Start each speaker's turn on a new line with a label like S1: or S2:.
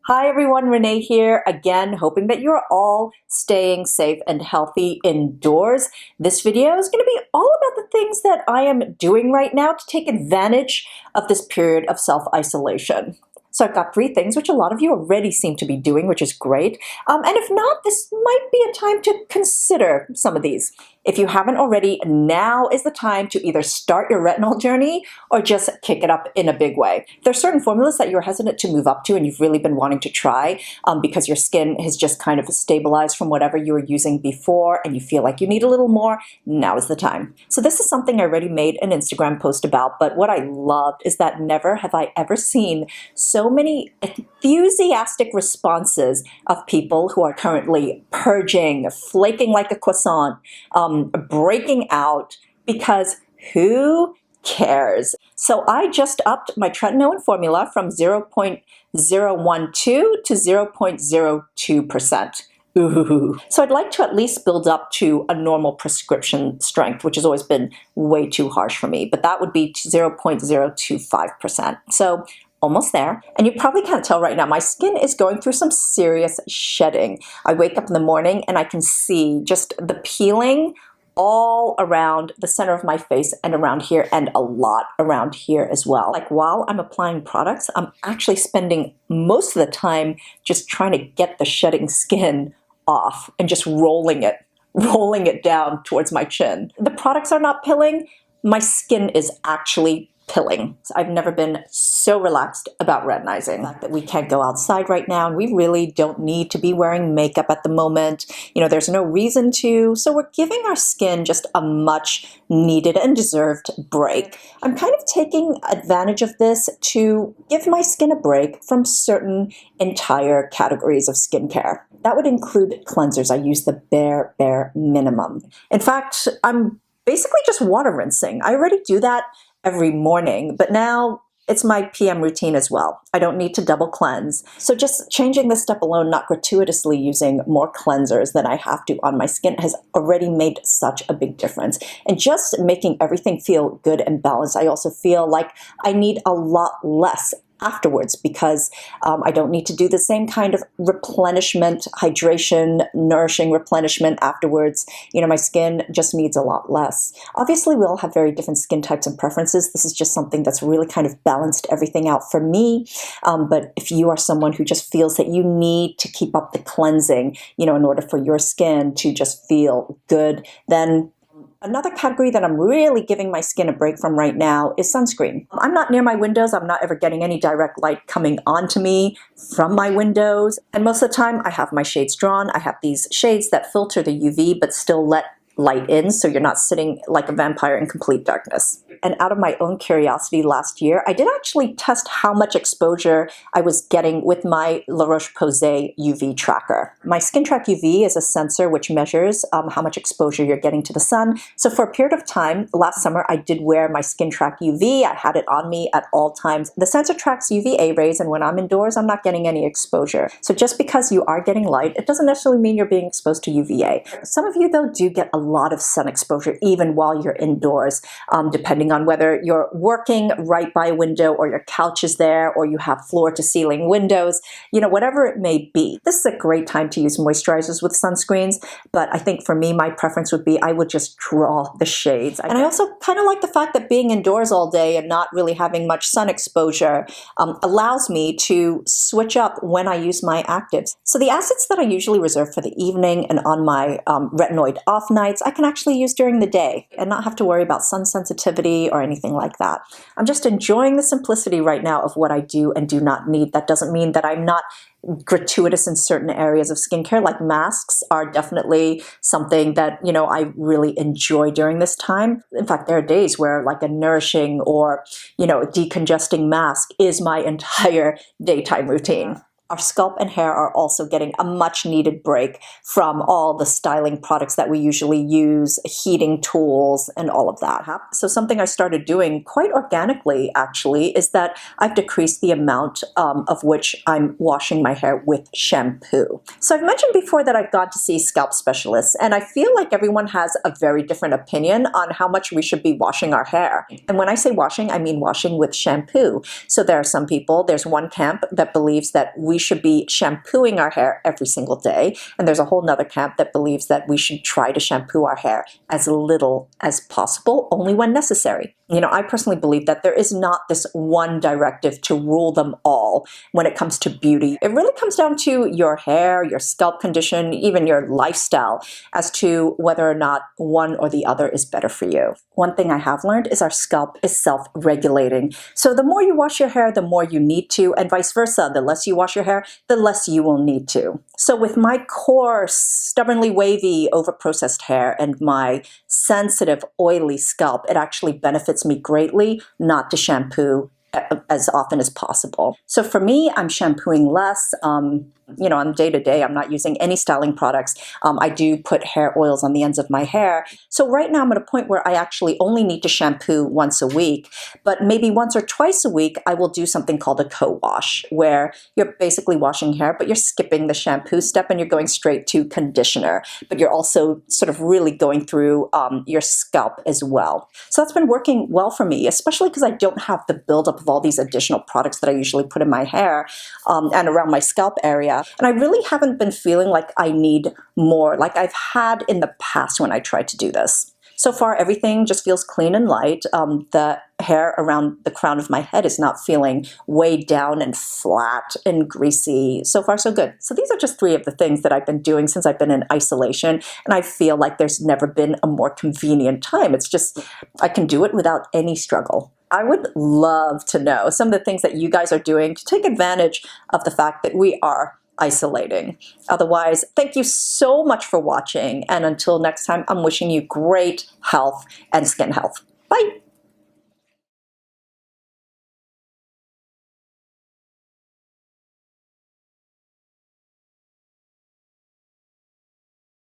S1: Hi everyone, Renee here again, hoping that you're all staying safe and healthy indoors. This video is going to be all about the things that I am doing right now to take advantage of this period of self-isolation. So I've got 3 things, which a lot of you already seem to be doing, which is great. And if not, this might be a time to consider some of these. If you haven't already, now is the time to either start your retinol journey or just kick it up in a big way. There's certain formulas that you're hesitant to move up to and you've really been wanting to try because your skin has just kind of stabilized from whatever you were using before and you feel like you need a little more. Now is the time. So this is something I already made an Instagram post about, but what I loved is that never have I ever seen so many enthusiastic responses of people who are currently purging, flaking like a croissant, breaking out, because who cares? So I just upped my tretinoin formula from 0.012 to 0.02%. Ooh. So I'd like to at least build up to a normal prescription strength, which has always been way too harsh for me, but that would be 0.025%. So almost there. And you probably can't tell right now, my skin is going through some serious shedding. I wake up in the morning and I can see just the peeling all around the center of my face and around here, and a lot around here as well. Like while I'm applying products, I'm actually spending most of the time just trying to get the shedding skin off and just rolling it down towards my chin. The products are not pilling, my skin is actually pilling. I've never been so relaxed about retinizing. The fact that we can't go outside right now and we really don't need to be wearing makeup at the moment. You know, there's no reason to. So we're giving our skin just a much needed and deserved break. I'm kind of taking advantage of this to give my skin a break from certain entire categories of skincare. That would include cleansers. I use the bare minimum. In fact, I'm basically just water rinsing. I already do that every morning, but now it's my PM routine as well. I don't need to double cleanse. So just changing this step alone, not gratuitously using more cleansers than I have to on my skin, has already made such a big difference. And just making everything feel good and balanced, I also feel like I need a lot less afterwards because I don't need to do the same kind of replenishment, hydration, nourishing replenishment afterwards. You know, my skin just needs a lot less. Obviously, we all have very different skin types and preferences. This is just something that's really kind of balanced everything out for me. But if you are someone who just feels that you need to keep up the cleansing, you know, in order for your skin to just feel good, then another category that I'm really giving my skin a break from right now is sunscreen. I'm not near my windows. I'm not ever getting any direct light coming onto me from my windows. And most of the time I have my shades drawn. I have these shades that filter the UV but still let light in, so you're not sitting like a vampire in complete darkness. And out of my own curiosity last year, I did actually test how much exposure I was getting with my La Roche-Posay UV tracker. My Skin Track UV is a sensor which measures how much exposure you're getting to the sun. So for a period of time, last summer, I did wear my Skin Track UV. I had it on me at all times. The sensor tracks UVA rays, and when I'm indoors, I'm not getting any exposure. So just because you are getting light, it doesn't necessarily mean you're being exposed to UVA. Some of you, though, do get a lot of sun exposure even while you're indoors, depending on whether you're working right by a window or your couch is there or you have floor to ceiling windows, you know, whatever it may be. This is a great time to use moisturizers with sunscreens, but I think for me, my preference would be I would just draw the shades. And I also kind of like the fact that being indoors all day and not really having much sun exposure allows me to switch up when I use my actives. So the acids that I usually reserve for the evening and on my retinoid off nights, I can actually use during the day and not have to worry about sun sensitivity or anything like that. I'm just enjoying the simplicity right now of what I do and do not need. That doesn't mean that I'm not gratuitous in certain areas of skincare, like masks are definitely something that, you know, I really enjoy during this time. In fact, there are days where like a nourishing or, you know, decongesting mask is my entire daytime routine. Our scalp and hair are also getting a much needed break from all the styling products that we usually use, heating tools, and all of that. So something I started doing quite organically, actually, is that I've decreased the amount of which I'm washing my hair with shampoo. So I've mentioned before that I've gone to see scalp specialists, and I feel like everyone has a very different opinion on how much we should be washing our hair. And when I say washing, I mean washing with shampoo. So there are some people, there's one camp that believes that we we should be shampooing our hair every single day. And there's a whole nother camp that believes that we should try to shampoo our hair as little as possible, only when necessary. I personally believe that there is not this one directive to rule them all when it comes to beauty. It really comes down to your hair, your scalp condition, even your lifestyle as to whether or not one or the other is better for you. One thing I have learned is our scalp is self-regulating. So the more you wash your hair, the more you need to, and vice versa. The less you wash your hair, the less you will need to. So with my coarse, stubbornly wavy, overprocessed hair and my sensitive, oily scalp, it actually benefits me greatly not to shampoo as often as possible. So for me, I'm shampooing less. On day to day, I'm not using any styling products. I do put hair oils on the ends of my hair. So right now I'm at a point where I actually only need to shampoo once a week, but maybe once or twice a week, I will do something called a co-wash, where you're basically washing hair, but you're skipping the shampoo step and you're going straight to conditioner, but you're also sort of really going through your scalp as well. So that's been working well for me, especially because I don't have the buildup of all these additional products that I usually put in my hair and around my scalp area. And I really haven't been feeling like I need more like I've had in the past when I tried to do this. So far, everything just feels clean and light. The hair around the crown of my head is not feeling weighed down and flat and greasy. So far, so good. So these are just 3 of the things that I've been doing since I've been in isolation. And I feel like there's never been a more convenient time. It's just, I can do it without any struggle. I would love to know some of the things that you guys are doing to take advantage of the fact that we are isolating. Otherwise, thank you so much for watching. And until next time, I'm wishing you great health and skin health. Bye.